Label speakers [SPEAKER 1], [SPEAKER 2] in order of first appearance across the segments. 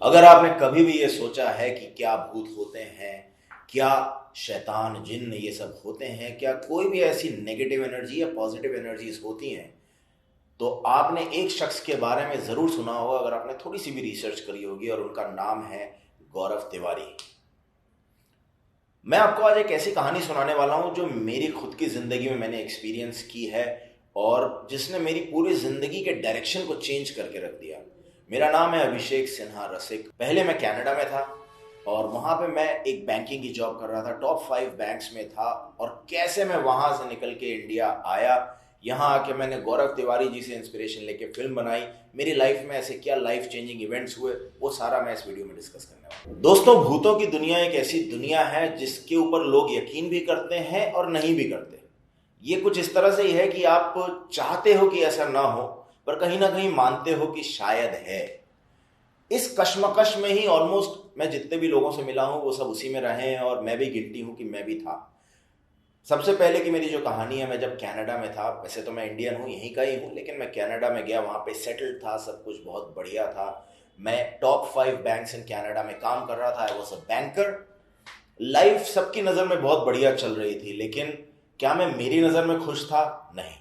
[SPEAKER 1] अगर आपने कभी भी ये सोचा है कि क्या भूत होते हैं, क्या शैतान जिन्न ये सब होते हैं, क्या कोई भी ऐसी नेगेटिव एनर्जी या पॉजिटिव एनर्जीज होती हैं, तो आपने एक शख्स के बारे में ज़रूर सुना होगा अगर आपने थोड़ी सी भी रिसर्च करी होगी, और उनका नाम है गौरव तिवारी। मैं आपको आज एक ऐसी कहानी सुनाने वाला हूँ जो मेरी खुद की ज़िंदगी में मैंने एक्सपीरियंस की है और जिसने मेरी पूरी ज़िंदगी के डायरेक्शन को चेंज करके रख दिया। मेरा नाम है अभिषेक सिन्हा रसिक। पहले मैं कनाडा में था और वहाँ पे मैं एक बैंकिंग की जॉब कर रहा था, टॉप 5 बैंक्स में था। और कैसे मैं वहाँ से निकल के इंडिया आया, यहाँ आके मैंने गौरव तिवारी जी से इंस्पिरेशन लेके फिल्म बनाई। मेरी लाइफ में ऐसे क्या लाइफ चेंजिंग इवेंट्स हुए, वो सारा मैं इस वीडियो में डिस्कस करने वाला हूँ। दोस्तों, भूतों की दुनिया एक ऐसी दुनिया है जिसके ऊपर लोग यकीन भी करते हैं और नहीं भी करते। ये कुछ इस तरह से ही है कि आप चाहते हो कि ऐसा ना हो, पर कहीं ना कहीं मानते हो कि शायद है। इस कश्मकश में ही ऑलमोस्ट मैं जितने भी लोगों से मिला हूं वो सब उसी में रहे हैं, और मैं भी गिल्टी हूं कि मैं भी था। सबसे पहले की मेरी जो कहानी है, मैं जब कनाडा में था, वैसे तो मैं इंडियन हूँ, यहीं का ही हूँ, लेकिन मैं कनाडा में गया, वहाँ पे सेटल्ड था, सब कुछ बहुत बढ़िया था। मैं टॉप 5 बैंक्स इन कनाडा में काम कर रहा था। I was a banker. Life सबकी नज़र में बहुत बढ़िया चल रही थी, लेकिन क्या मैं मेरी नज़र में खुश था? नहीं,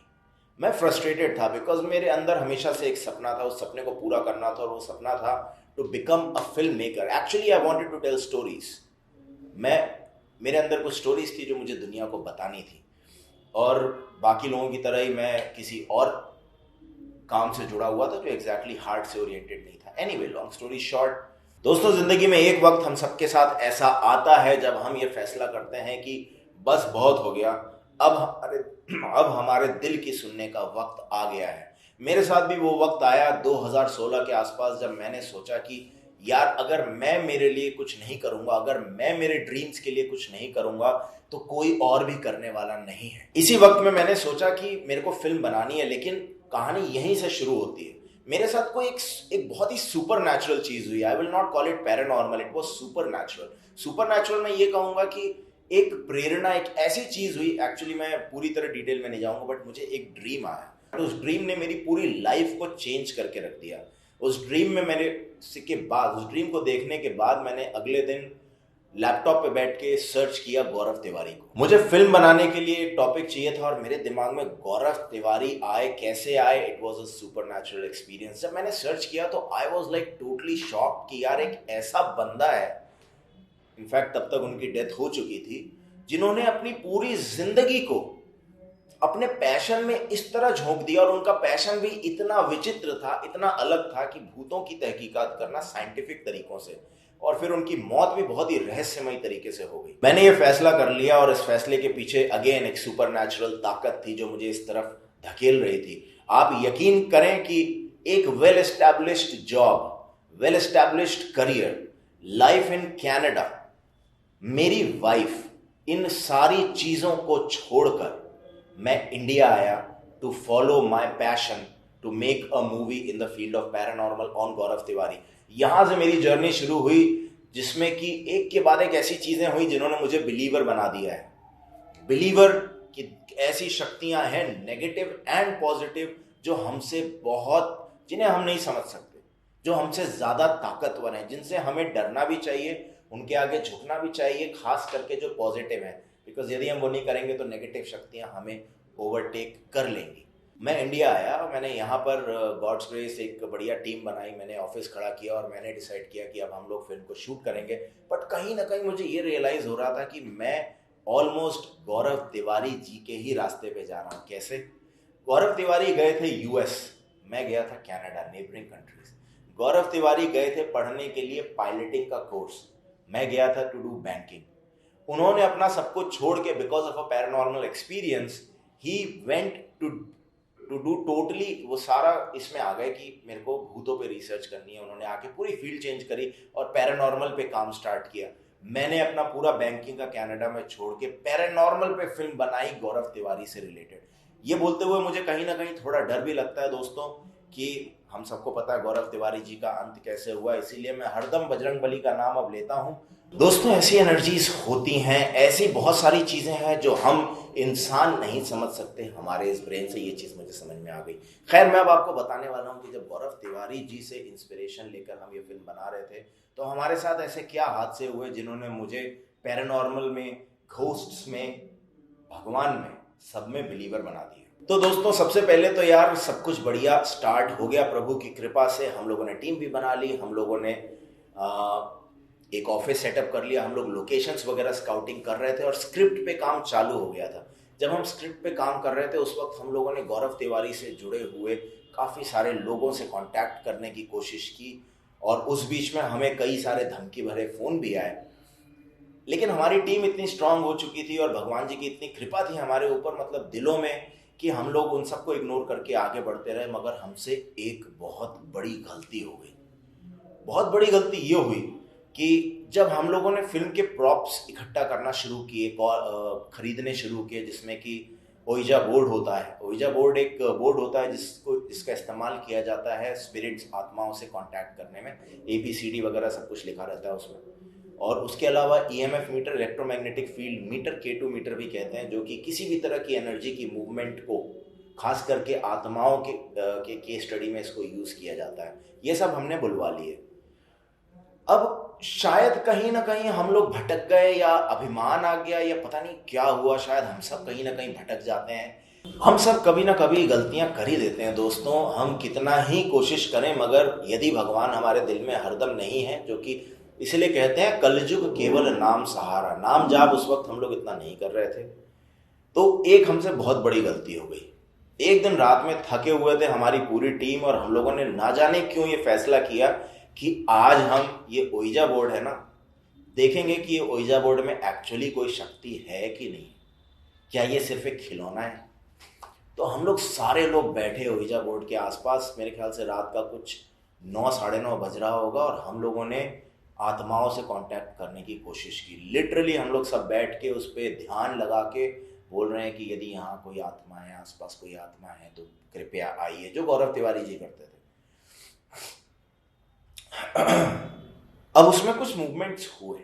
[SPEAKER 1] मैं फ्रस्ट्रेटेड था। बिकॉज मेरे अंदर हमेशा से एक सपना था, उस सपने को पूरा करना था, और वो सपना था to become a film maker. Actually I wanted to tell stories. मैं मेरे अंदर कुछ स्टोरीज थी जो मुझे दुनिया को बतानी थी, और बाकी लोगों की तरह ही मैं किसी और काम से जुड़ा हुआ था जो एग्जैक्टली हार्ट से ओरिएंटेड नहीं था। एनीवे, लॉन्ग स्टोरी शॉर्ट, दोस्तों, जिंदगी में एक वक्त हम सबके साथ ऐसा आता है जब हम ये फैसला करते हैं कि बस बहुत हो गया, अब हमारे दिल की सुनने का वक्त आ गया है। मेरे साथ भी वो वक्त आया 2016 के आसपास, जब मैंने सोचा कि यार, अगर मैं मेरे लिए कुछ नहीं करूंगा, अगर मैं मेरे ड्रीम्स के लिए कुछ नहीं करूंगा, तो कोई और भी करने वाला नहीं है। इसी वक्त में मैंने सोचा कि मेरे को फिल्म बनानी है, लेकिन कहानी यहीं से शुरू होती है। मेरे साथ कोई एक बहुत ही सुपर नेचुरल चीज हुई। I will not call it paranormal, it was super natural. Super natural मैं ये कहूंगा कि एक प्रेरणा, एक ऐसी चीज हुई। एक्चुअली मैं पूरी तरह डिटेल में नहीं जाऊंगा, बट मुझे एक ड्रीम आया, उस ड्रीम ने मेरी पूरी लाइफ को चेंज करके रख दिया। उस ड्रीम में मैंने के बाद, उस ड्रीम को देखने के बाद, मैंने अगले दिन लैपटॉप पे बैठ के सर्च किया गौरव तिवारी को। मुझे फिल्म बनाने के लिए एक टॉपिक चाहिए था, और मेरे दिमाग में गौरव तिवारी आए। कैसे आए? It was a super natural experience. जब मैंने सर्च किया तो I was like totally shock कि यार, एक ऐसा बंदा है, इनफैक्ट तब तक उनकी डेथ हो चुकी थी, जिन्होंने अपनी पूरी जिंदगी को अपने पैशन में इस तरह झोंक दिया। और उनका पैशन भी इतना विचित्र था, इतना अलग था, कि भूतों की तहकीकात करना साइंटिफिक तरीकों से। और फिर उनकी मौत भी बहुत ही रहस्यमय तरीके से हो गई। मैंने ये फैसला कर लिया, और इस फैसले के पीछे अगेन एक सुपर नेचुरल ताकत थी जो मुझे इस तरफ धकेल रही थी। आप यकीन करें कि एक well established job, well established career, life in Canada, मेरी वाइफ, इन सारी चीजों को छोड़कर मैं इंडिया आया to follow my passion, to make a movie in the field of paranormal on Gaurav Tiwari. यहां से मेरी जर्नी शुरू हुई, जिसमें कि एक के बाद एक ऐसी चीजें हुई जिन्होंने मुझे बिलीवर बना दिया है। बिलीवर कि ऐसी शक्तियां हैं, नेगेटिव एंड पॉजिटिव, जो हमसे बहुत, जिन्हें हम नहीं समझ सकते, जो हमसे ज्यादा ताकतवर हैं, जिनसे हमें डरना भी चाहिए, उनके आगे झुकना भी चाहिए, खास करके जो पॉजिटिव है। बिकॉज यदि हम वो नहीं करेंगे तो नेगेटिव शक्तियां हमें ओवरटेक कर लेंगी। मैं इंडिया आया, मैंने यहाँ पर गॉड्स ग्रेस एक बढ़िया टीम बनाई, मैंने ऑफिस खड़ा किया, और मैंने डिसाइड किया कि अब हम लोग फिल्म को शूट करेंगे। बट कहीं ना कहीं मुझे ये रियलाइज हो रहा था कि मैं ऑलमोस्ट गौरव तिवारी जी के ही रास्ते पे जा रहा हूँ। कैसे? गौरव तिवारी गए थे यूएस, मैं गया था कनाडा, नेबरिंग कंट्रीज। गौरव तिवारी गए थे पढ़ने के लिए पायलटिंग का कोर्स, मैं गया था टू डू बैंकिंग। उन्होंने अपना सब कुछ छोड़ के, because of a paranormal experience, he went to do totally, वो सारा इसमें आ गए कि मेरे को भूतों पे रिसर्च करनी है। उन्होंने आके पूरी फील्ड चेंज करी और पैरानॉर्मल पे काम स्टार्ट किया। मैंने अपना पूरा बैंकिंग का कनाडा में छोड़ के पैरानॉर्मल पे फिल्म बनाई गौरव तिवारी से रिलेटेड। ये बोलते हुए मुझे कहीं ना कहीं थोड़ा डर भी लगता है दोस्तों, कि हम सबको पता है गौरव तिवारी जी का अंत कैसे हुआ, इसीलिए मैं हरदम बजरंगबली का नाम अब लेता हूं। दोस्तों, ऐसी एनर्जीज होती हैं, ऐसी बहुत सारी चीजें हैं जो हम इंसान नहीं समझ सकते हमारे इस ब्रेन से। ये चीज मुझे समझ में आ गई। खैर, मैं अब आपको बताने वाला हूँ कि जब गौरव तिवारी जी से इंस्पिरेशन लेकर हम ये फिल्म बना रहे थे, तो हमारे साथ ऐसे क्या हादसे हुए जिन्होंने मुझे पैरानॉर्मल में, घोस्ट्स में, भगवान में, सब में बिलीवर बना दिया। तो दोस्तों, सबसे पहले तो यार सब कुछ बढ़िया स्टार्ट हो गया प्रभु की कृपा से। हम लोगों ने टीम भी बना ली, हम लोगों ने एक ऑफिस सेटअप कर लिया, हम लोग लोकेशंस वगैरह स्काउटिंग कर रहे थे और स्क्रिप्ट पे काम चालू हो गया था। जब हम स्क्रिप्ट पे काम कर रहे थे उस वक्त हम लोगों ने गौरव तिवारी से जुड़े हुए काफ़ी सारे लोगों से कांटेक्ट करने की कोशिश की और उस बीच में हमें कई सारे धमकी भरे फ़ोन भी आए। लेकिन हमारी टीम इतनी स्ट्रांग हो चुकी थी और भगवान जी की इतनी कृपा थी हमारे ऊपर, मतलब दिलों में, कि हम लोग उन सबको इग्नोर करके आगे बढ़ते रहे। मगर हमसे एक बहुत बड़ी गलती हो गई। बहुत बड़ी गलती ये हुई कि जब हम लोगों ने फिल्म के प्रॉप्स इकट्ठा करना शुरू किए, खरीदने शुरू किए, जिसमें कि ओइजा बोर्ड होता है। ओइजा बोर्ड एक बोर्ड होता है जिसका इस्तेमाल किया जाता है स्पिरिट्स, आत्माओं से कांटेक्ट करने में। ABCD वगैरह सब कुछ लिखा रहता है उसमें। और उसके अलावा EMF meter, electromagnetic field meter, K2 meter भी कहते हैं, जो कि किसी भी तरह की एनर्जी की मूवमेंट को, खास करके आत्माओं के स्टडी में इसको यूज़ किया जाता है। ये सब हमने बुलवा लिए। अब शायद कहीं ना कहीं हम लोग भटक गए, या अभिमान आ गया, या पता नहीं क्या हुआ। शायद हम सब कहीं ना कहीं भटक जाते हैं। हम सब कभी ना कभी गलतियां कर ही देते हैं दोस्तों। हम कितना ही कोशिश करें, मगर यदि भगवान हमारे दिल में हरदम नहीं है, जो कि इसलिए कहते हैं कलयुग केवल नाम सहारा, नाम जाप उस वक्त हम लोग इतना नहीं कर रहे थे। तो एक हमसे बहुत बड़ी गलती हो गई। एक दिन रात में थके हुए थे हमारी पूरी टीम, और हम लोगों ने ना जाने क्यों ये फैसला किया कि आज हम ये ओइजा बोर्ड है ना, देखेंगे कि ये ओइजा बोर्ड में एक्चुअली कोई शक्ति है कि नहीं, क्या ये सिर्फ एक खिलौना है। तो हम लोग सारे लोग बैठे ओइजा बोर्ड के आसपास, मेरे ख्याल से रात का कुछ 9, साढ़े 9 बज रहा होगा, और हम लोगों ने आत्माओं से कांटेक्ट करने की कोशिश की। लिटरली हम लोग सब बैठ के उस पर ध्यान लगा के बोल रहे हैं कि यदि यहाँ कोई आत्मा है, आसपास कोई आत्मा है, तो कृपया आइए, जो गौरव तिवारी जी करते थे। अब उसमें कुछ मूवमेंट्स हुए,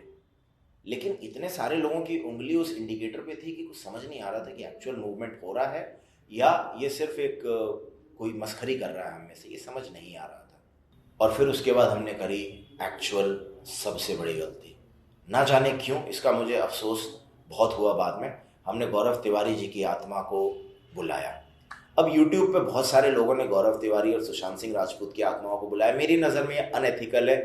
[SPEAKER 1] लेकिन इतने सारे लोगों की उंगली उस इंडिकेटर पे थी कि कुछ समझ नहीं आ रहा था कि एक्चुअल मूवमेंट हो रहा है या ये सिर्फ एक कोई मस्खरी कर रहा है हमें से, ये समझ नहीं आ रहा था। और फिर उसके बाद हमने करी एक्चुअल सबसे बड़ी गलती। ना जाने क्यों, इसका मुझे अफसोस बहुत हुआ बाद में। हमने गौरव तिवारी जी की आत्मा को बुलाया। अब YouTube पे बहुत सारे लोगों ने गौरव तिवारी और सुशांत सिंह राजपूत की आत्माओं को बुलाया। मेरी नज़र में ये अनएथिकल है।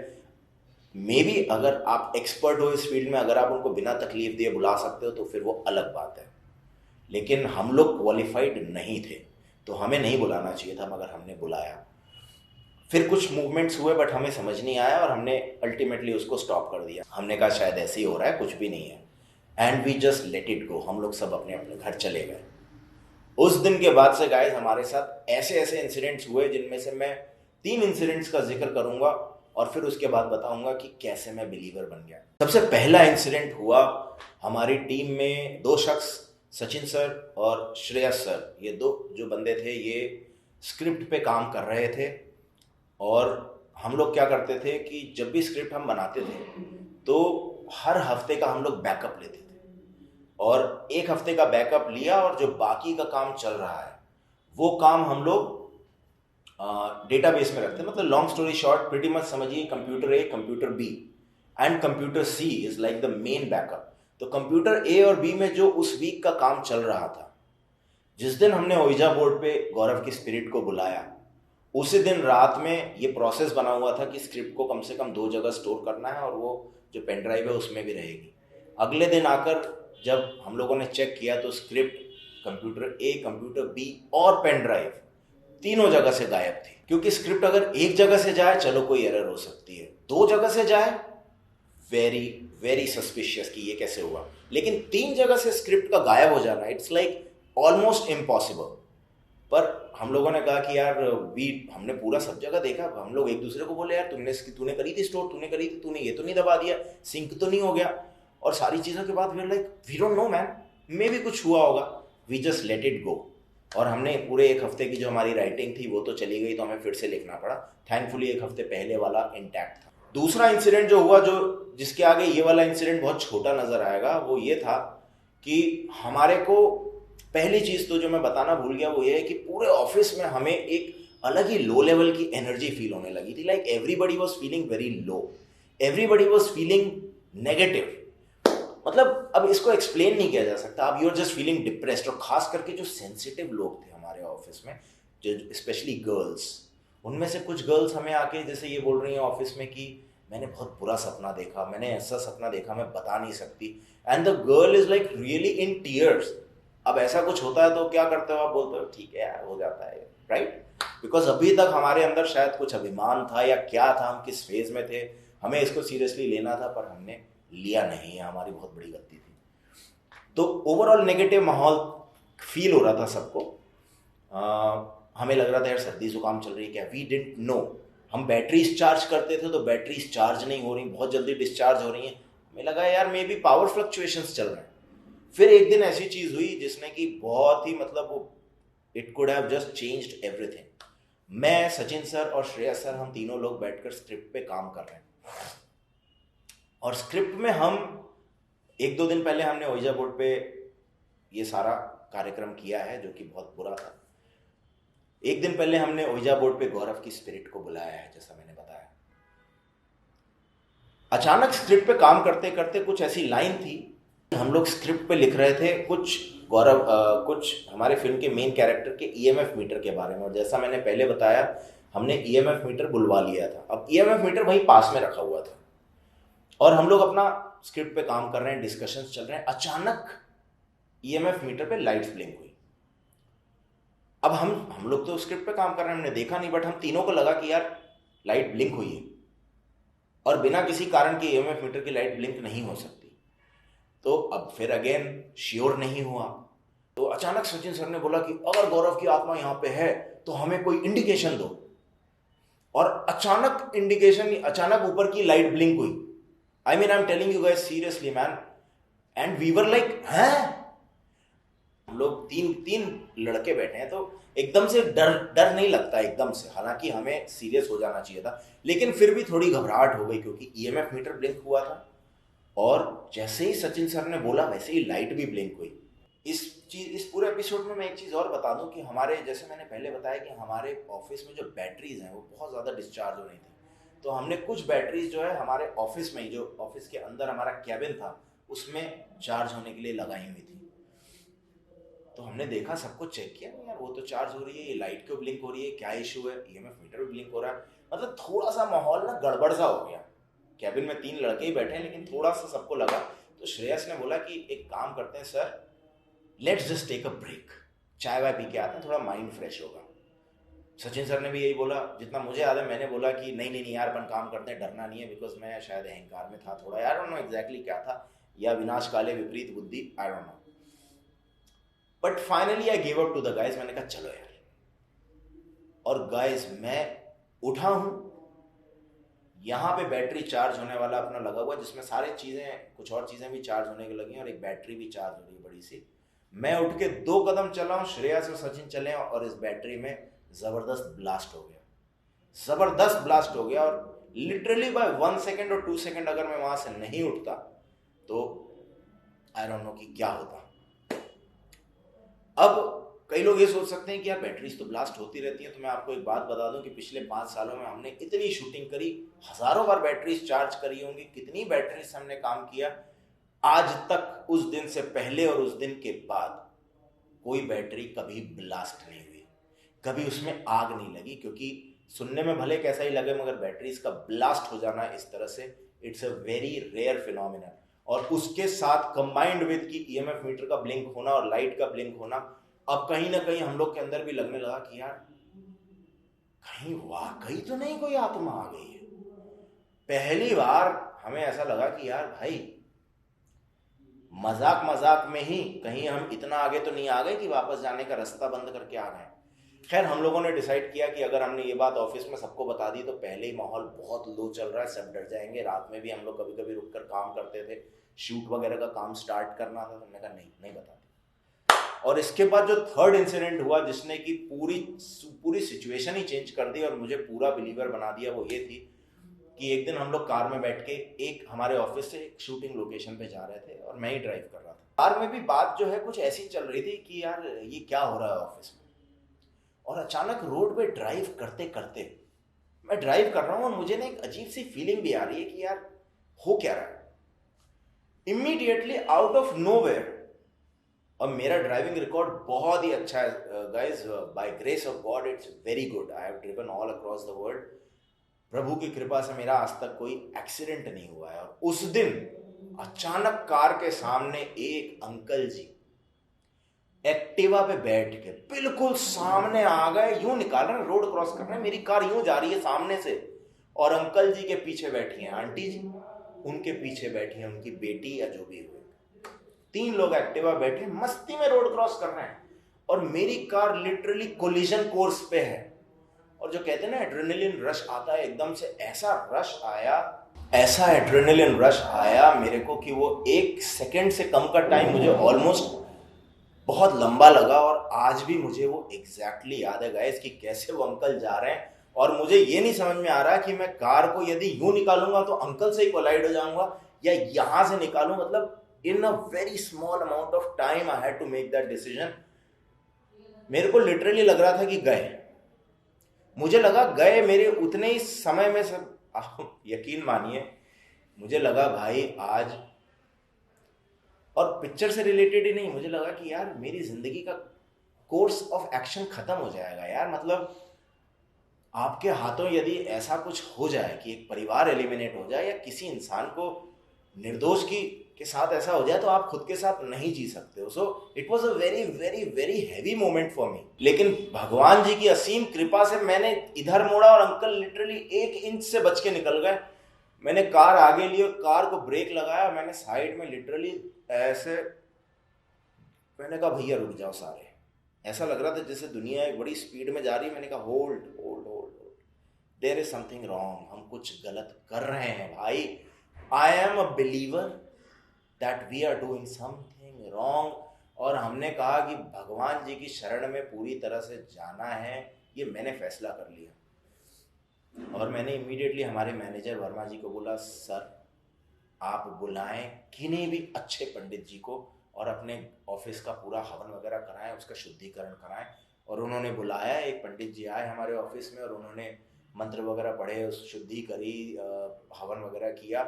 [SPEAKER 1] मे बी अगर आप एक्सपर्ट हो इस फील्ड में, अगर आप उनको बिना तकलीफ दिए बुला सकते हो तो फिर वो अलग बात है, लेकिन हम लोग क्वालिफाइड नहीं थे तो हमें नहीं बुलाना चाहिए था, मगर हमने बुलाया। फिर कुछ मूवमेंट्स हुए बट हमें समझ नहीं आया और हमने अल्टीमेटली उसको स्टॉप कर दिया। हमने कहा शायद ऐसे ही हो रहा है, कुछ भी नहीं है, and we just let it go. हम लोग सब अपने अपने घर चले गए। उस दिन के बाद से गाइस हमारे साथ ऐसे ऐसे इंसिडेंट्स हुए, जिनमें से मैं 3 इंसिडेंट्स का जिक्र करूंगा और फिर उसके बाद बताऊंगा कि कैसे मैं बिलीवर बन गया। सबसे पहला इंसिडेंट हुआ, हमारी टीम में 2 शख्स, सचिन सर और श्रेयस सर, ये 2 जो बंदे थे, ये स्क्रिप्ट पे काम कर रहे थे। और हम लोग क्या करते थे कि जब भी स्क्रिप्ट हम बनाते थे तो हर हफ्ते का हम लोग बैकअप लेते थे, और एक हफ्ते का बैकअप लिया और जो बाकी का काम चल रहा है वो काम हम लोग डेटाबेस में रखते हैं। मतलब long story short, pretty much समझिए, computer A, computer B and computer C is like the main backup. तो कंप्यूटर A और B में जो उस वीक का काम चल रहा था, जिस दिन हमने ओइजा बोर्ड पे गौरव की स्पिरिट को बुलाया, उसी दिन रात में ये प्रोसेस बना हुआ था कि स्क्रिप्ट को कम से कम 2 जगह स्टोर करना है, और वो जो पेन ड्राइव है उसमें भी रहेगी। अगले दिन आकर जब हम लोगों ने चेक किया तो script computer A, computer B और पेन ड्राइव तीनों जगह से गायब थी। क्योंकि स्क्रिप्ट अगर एक जगह से जाए चलो कोई एरर हो सकती है, 2 जगह से जाए वेरी वेरी सस्पिशियस कि ये कैसे हुआ, लेकिन 3 जगह से स्क्रिप्ट का गायब हो जाना, इट्स लाइक ऑलमोस्ट इम्पॉसिबल। पर हम लोगों ने कहा कि यार हमने पूरा सब जगह देखा। हम लोग एक दूसरे को बोले यार तूने करी थी स्टोर, तूने करी थी, तूने ये तो नहीं दबा दिया, सिंक तो नहीं हो गया, और सारी चीज़ों के बाद वी डोंट नो मैन, मे भी कुछ हुआ होगा, we just let it go. और हमने पूरे 1 हफ्ते की जो हमारी राइटिंग थी वो तो चली गई, तो हमें फिर से लिखना पड़ा। थैंकफुली 1 हफ्ते पहले वाला इंटैक्ट था। दूसरा इंसिडेंट जो हुआ, जो जिसके आगे ये वाला इंसिडेंट बहुत छोटा नजर आएगा, वो ये था कि हमारे को पहली चीज़ तो जो मैं बताना भूल गया वो ये है कि पूरे ऑफिस में हमें एक अलग ही लो लेवल की एनर्जी फील होने लगी थी। Like everybody was feeling very low. Everybody was feeling negative. मतलब अब इसको एक्सप्लेन नहीं किया जा सकता, अब you are just feeling depressed. और खास करके जो सेंसिटिव लोग थे हमारे ऑफिस में, जो स्पेशली गर्ल्स, उनमें से कुछ गर्ल्स हमें आके जैसे ये बोल रही हैं ऑफिस में कि मैंने बहुत बुरा सपना देखा, मैंने ऐसा सपना देखा, मैं बता नहीं सकती। And the girl is like really in tears. अब ऐसा कुछ होता है तो क्या करते हो आप? बोलते हो ठीक है यार, हो जाता है, राइट? बिकॉज अभी तक हमारे अंदर शायद कुछ अभिमान था या क्या था, हम किस फेज में थे, हमें इसको सीरियसली लेना था, पर हमने लिया नहीं है, हमारी बहुत बड़ी गलती थी। तो ओवरऑल नेगेटिव माहौल फील हो रहा था सबको। हमें लग रहा था यार सर्दी जुकाम चल रही है क्या, वी डिडंट नो। हम बैटरीज चार्ज करते थे तो बैटरीज चार्ज नहीं हो रही, बहुत जल्दी डिस्चार्ज हो रही हैं। हमें लगा यार मे बी पावर फ्लक्चुएशंस चल रहे हैं। फिर एक दिन ऐसी चीज हुई जिसने कि बहुत ही मतलब वो it could have just changed everything. मैं, सचिन सर और श्रेया सर, हम तीनों लोग बैठकर स्क्रिप्ट पे काम कर रहे हैं। और स्क्रिप्ट में हम एक दो दिन पहले हमने ओइजा बोर्ड पे ये सारा कार्यक्रम किया है जो कि बहुत बुरा था। एक दिन पहले हमने ओइजा बोर्ड पे गौरव की स्पिरिट को बुलाया है, जैसा मैंने बताया। अचानक स्क्रिप्ट पे काम करते करते कुछ ऐसी लाइन थी, हम लोग स्क्रिप्ट पे लिख रहे थे कुछ गौरव कुछ हमारे फिल्म के मेन कैरेक्टर के ईएमएफ मीटर के बारे में। और जैसा मैंने पहले बताया, हमने ईएमएफ मीटर बुलवा लिया था। अब ईएमएफ मीटर वहीं पास में रखा हुआ था और हम लोग अपना स्क्रिप्ट पे काम कर रहे हैं, डिस्कशंस चल रहे हैं। अचानक ईएमएफ मीटर पे लाइट्स ब्लिंक हुई। अब हम लोग तो स्क्रिप्ट पे काम कर रहे हैं, हमने देखा नहीं, बट हम तीनों को लगा कि यार लाइट ब्लिंक हुई है और बिना किसी कारण के ईएमएफ मीटर की लाइट ब्लिंक नहीं हो सकती। तो अब फिर अगेन श्योर नहीं हुआ, तो अचानक सचिन सर ने बोला कि अगर गौरव की आत्मा यहाँ पे है तो हमें कोई इंडिकेशन दो। और अचानक इंडिकेशन, अचानक ऊपर की लाइट ब्लिंक हुई। I mean I am telling you guys seriously man, and we were like हैं। हम लोग तीन लड़के बैठे हैं तो एकदम से डर नहीं लगता एकदम से, हालांकि हमें सीरियस हो जाना चाहिए था, लेकिन फिर भी थोड़ी घबराहट हो गई क्योंकि ईएमएफ मीटर ब्लिंक हुआ था। और जैसे ही सचिन सर ने बोला वैसे ही लाइट भी ब्लिंक हुई। इस पूरे एपिसोड में मैं एक चीज़ और बता दूं कि हमारे, जैसे मैंने पहले बताया कि हमारे ऑफिस में जो बैटरीज हैं वो बहुत ज़्यादा डिस्चार्ज हो रही थी। तो हमने कुछ बैटरीज जो है हमारे ऑफिस में ही, जो ऑफिस के अंदर हमारा कैबिन था, उसमें चार्ज होने के लिए लगाई हुई थी। तो हमने देखा, सब कुछ चेक किया, यार वो तो चार्ज हो रही है, ये लाइट क्यों ब्लिंक हो रही है, क्या इशू है, ईएमएफ मीटर भी ब्लिंक हो रहा है। मतलब थोड़ा सा माहौल ना गड़बड़ सा हो गया। कैबिन में तीन लड़के ही बैठे हैं लेकिन थोड़ा सा सबको लगा। तो श्रेयस ने बोला कि एक काम करते हैं sir, let's just take a break, चाय वाय पी के आते हैं, थोड़ा माइंड फ्रेश होगा। सचिन सर ने भी यही बोला, जितना मुझे याद है मैंने बोला कि नहीं नहीं नहीं यार, अपन काम करते हैं, डरना नहीं है। बिकॉज मैं शायद अहंकार में था थोड़ा, आई डोंट नो एग्जैक्टली क्या था, या विनाश काले विपरीत बुद्धि, I don't know. But finally I give up to the guys. मैंने कहा चलो यार। और गाइज मैं उठा हूं, यहाँ पे बैटरी चार्ज होने वाला अपना लगा हुआ, जिसमें सारी चीज़ें, कुछ और चीज़ें भी चार्ज होने के लगी हैं और एक बैटरी भी चार्ज हो रही है बड़ी सी। मैं उठ के 2 कदम चला हूँ, श्रेया से सचिन चले और इस बैटरी में ज़बरदस्त ब्लास्ट हो गया, ज़बरदस्त ब्लास्ट हो गया। और लिटरली बाय 1 सेकेंड और 2 सेकेंड अगर मैं वहाँ से नहीं उठता तो आई डोंट नो कि क्या होता। अब कई लोग ये सोच सकते हैं कि यार बैटरीज तो ब्लास्ट होती रहती हैं, तो मैं आपको एक बात बता दूं कि पिछले 5 सालों में हमने इतनी शूटिंग करी, हजारों बार बैटरीज चार्ज करी होंगी, कितनी बैटरीज से हमने काम किया, आज तक उस दिन से पहले और उस दिन के बाद कोई बैटरी कभी ब्लास्ट नहीं हुई, कभी उसमें आग नहीं लगी। क्योंकि सुनने में भले कैसा ही लगे, मगर बैटरीज का ब्लास्ट हो जाना इस तरह से, it's a very rare phenomena. और उसके साथ कंबाइंड विद की ईएमएफ मीटर का ब्लिंक होना और लाइट का ब्लिंक होना, अब कहीं ना कहीं हम लोग के अंदर भी लगने लगा कि यार कहीं वाकई तो नहीं कोई आत्मा आ गई है। पहली बार हमें ऐसा लगा कि यार भाई मजाक मजाक में ही कहीं हम इतना आगे तो नहीं आ गए कि वापस जाने का रास्ता बंद करके आ गए। खैर हम लोगों ने डिसाइड किया कि अगर हमने ये बात ऑफिस में सबको बता दी तो पहले ही माहौल बहुत लो चल रहा है, सब डर जाएंगे। रात में भी हम लोग कभी कभी रुककर काम करते थे, शूट वगैरह का काम स्टार्ट करना था, तो हमने कहा नहीं बताते। और इसके बाद जो थर्ड इंसिडेंट हुआ जिसने कि पूरी सिचुएशन ही चेंज कर दी और मुझे पूरा बिलीवर बना दिया, वो ये थी कि एक दिन हम लोग कार में बैठ के एक हमारे ऑफिस से एक शूटिंग लोकेशन पे जा रहे थे और मैं ही ड्राइव कर रहा था। कार में भी बात जो है कुछ ऐसी चल रही थी कि यार ये क्या हो रहा है ऑफिस में। और अचानक रोड पे ड्राइव करते करते मैं ड्राइव कर रहा हूँ और मुझे ना एक अजीब सी फीलिंग भी आ रही है कि यार हो क्या रहा है। इमीडिएटली आउट ऑफ नोवेयर, और मेरा ड्राइविंग रिकॉर्ड बहुत ही अच्छा है guys, by grace of God it's very good. I have driven all across the world. प्रभु की कृपा से मेरा आज तक कोई एक्सीडेंट नहीं हुआ है। और उस दिन अचानक कार के सामने एक अंकल जी एक्टिवा पे बैठ के बिल्कुल सामने आ गए, यूं निकाल रहे हैं, रोड क्रॉस कर रहे हैं, मेरी कार यूं जा रही है सामने से, और अंकल जी के पीछे बैठी हैं आंटी जी, उनके पीछे बैठी है उनकी बेटी या जो भी हुए, 3 लोग एक्टिवा बैठे मस्ती में रोड क्रॉस कर रहे हैं, और मेरी कार लिटरली कोलिजन कोर्स पे है। और जो कहते हैं ना एड्रेनलिन रश आता है, एकदम से ऐसा रश आया, ऐसा एड्रेनलिन रश आया मेरे को कि वो 1 सेकंड से कम का टाइम मुझे ऑलमोस्ट बहुत लंबा लगा। और आज भी मुझे वो एग्जैक्टली याद है गाइस कि कैसे वो अंकल जा रहे हैं, और मुझे ये नहीं समझ में आ रहा कि मैं कार को यदि यूं निकालूंगा तो अंकल से ही कोलाइड हो जाऊंगा, या यहां से निकालूं। मतलब in a very small amount of time I had to make that decision। मेरे को लिटरली लग रहा था कि गए, मुझे लगा गए मेरे उतने ही समय में सब। यकीन मानिए मुझे लगा भाई आज, और पिक्चर से रिलेटेड ही नहीं, मुझे लगा कि यार मेरी जिंदगी का कोर्स ऑफ एक्शन खत्म हो जाएगा यार। मतलब आपके हाथों यदि ऐसा कुछ हो जाए कि एक परिवार एलिमिनेट हो जाए, या किसी इंसान को निर्दोष की के साथ ऐसा हो जाए, तो आप खुद के साथ नहीं जी सकते हो। So it was a very very very heavy moment for me. लेकिन भगवान जी की असीम कृपा से मैंने इधर मोड़ा और अंकल लिटरली 1 इंच से बच के निकल गए। मैंने कार आगे ली और कार को ब्रेक लगाया, मैंने साइड में लिटरली ऐसे, मैंने कहा भैया रुक जाओ सारे। ऐसा लग रहा था जैसे दुनिया एक बड़ी स्पीड में जा रही है। मैंने कहा hold hold hold, there is something wrong, हम कुछ गलत कर रहे हैं भाई। I am a believer that we are doing something wrong. और हमने कहा कि भगवान जी की शरण में पूरी तरह से जाना है, ये मैंने फैसला कर लिया। और मैंने इमीडिएटली हमारे मैनेजर वर्मा जी को बोला, सर आप बुलाएं किन्हीं भी अच्छे पंडित जी को और अपने ऑफिस का पूरा हवन वगैरह कराएं, उसका शुद्धिकरण कराएं। और उन्होंने बुलाया, एक पंडित जी आए हमारे ऑफिस में, और उन्होंने मंत्र वगैरह पढ़े, उस शुद्धि करी, हवन वगैरह किया।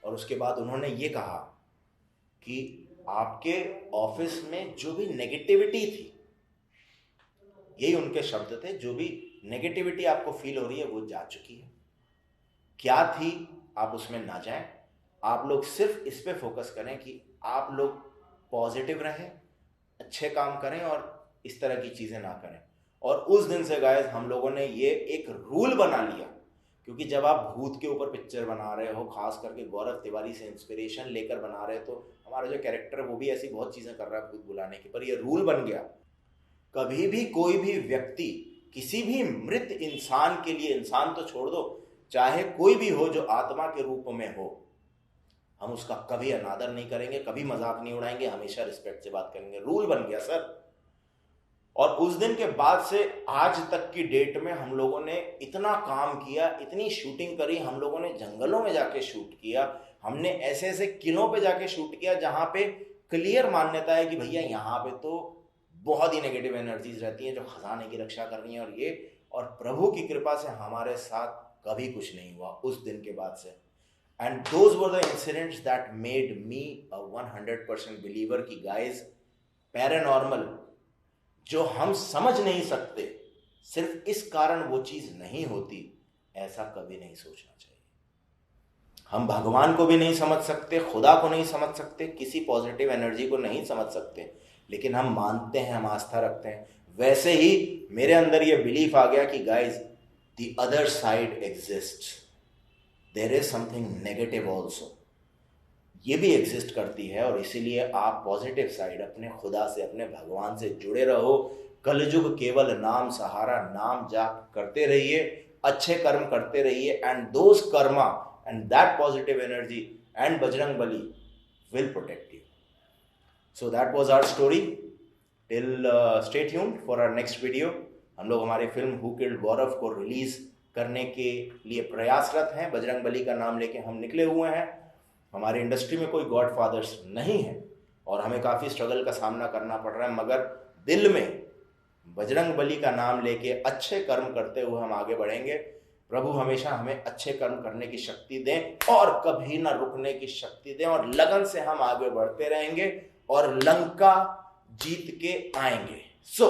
[SPEAKER 1] और उसके बाद उन्होंने ये कहा कि आपके ऑफिस में जो भी नेगेटिविटी थी, यही उनके शब्द थे, जो भी नेगेटिविटी आपको फील हो रही है वो जा चुकी है। क्या थी आप उसमें ना जाएं, आप लोग सिर्फ इस पे फोकस करें कि आप लोग पॉजिटिव रहें, अच्छे काम करें और इस तरह की चीज़ें ना करें। और उस दिन से गाइस हम लोगों ने ये एक रूल बना लिया, क्योंकि जब आप भूत के ऊपर पिक्चर बना रहे हो, खास करके गौरव तिवारी से इंस्पिरेशन लेकर बना रहे हो, तो हमारा जो कैरेक्टर है वो भी ऐसी बहुत चीज़ें कर रहा है भूत बुलाने की। पर ये रूल बन गया, कभी भी कोई भी व्यक्ति किसी भी मृत इंसान के लिए, इंसान तो छोड़ दो, चाहे कोई भी हो जो आत्मा के रूप में हो, हम उसका कभी अनादर नहीं करेंगे, कभी मजाक नहीं उड़ाएंगे, हमेशा रिस्पेक्ट से बात करेंगे। रूल बन गया सर। और उस दिन के बाद से आज तक की डेट में हम लोगों ने इतना काम किया, इतनी शूटिंग करी, हम लोगों ने जंगलों में जाके शूट किया, हमने ऐसे ऐसे किलों पे जाके शूट किया जहाँ पे क्लियर मान्यता है कि भैया यहाँ पे तो बहुत ही नेगेटिव एनर्जीज रहती हैं जो खजाने की रक्षा कर रही हैं, और ये, और प्रभु की कृपा से हमारे साथ कभी कुछ नहीं हुआ उस दिन के बाद से। And those were the incidents that made me a 100% believer कि गाइस, पैरानॉर्मल जो हम समझ नहीं सकते, सिर्फ इस कारण वो चीज नहीं होती, ऐसा कभी नहीं सोचना चाहिए। हम भगवान को भी नहीं समझ सकते, खुदा को नहीं समझ सकते, किसी पॉजिटिव एनर्जी को नहीं समझ सकते, लेकिन हम मानते हैं, हम आस्था रखते हैं। वैसे ही मेरे अंदर ये बिलीफ आ गया कि guys, the other side exist, there is something negative also, ये भी एग्जिस्ट करती है। और इसीलिए आप पॉजिटिव साइड, अपने खुदा से, अपने भगवान से जुड़े रहो। कलयुग केवल नाम सहारा, नाम जाप करते रहिए, अच्छे कर्म करते रहिए, and those karma and that positive energy and Bajrang Bali will protect you. So that was our story. Till stay tuned for our next video. हम लोग हमारी फिल्म हु किल्ड गौरव को रिलीज करने के लिए प्रयासरत हैं। बजरंग बली का नाम लेके हम निकले हुए हैं। हमारी इंडस्ट्री में कोई गॉड फादर्स नहीं है और हमें काफ़ी स्ट्रगल का सामना करना पड़ रहा है, मगर दिल में बजरंग बली का नाम लेके अच्छे कर्म करते हुए हम आगे बढ़ेंगे। प्रभु हमेशा हमें अच्छे कर्म करने की शक्ति दें और कभी ना रुकने की शक्ति दें, और लगन से हम आगे बढ़ते रहेंगे और लंका जीत के आएंगे। So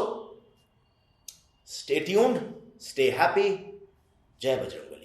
[SPEAKER 1] stay tuned, stay happy. जय बजरंग।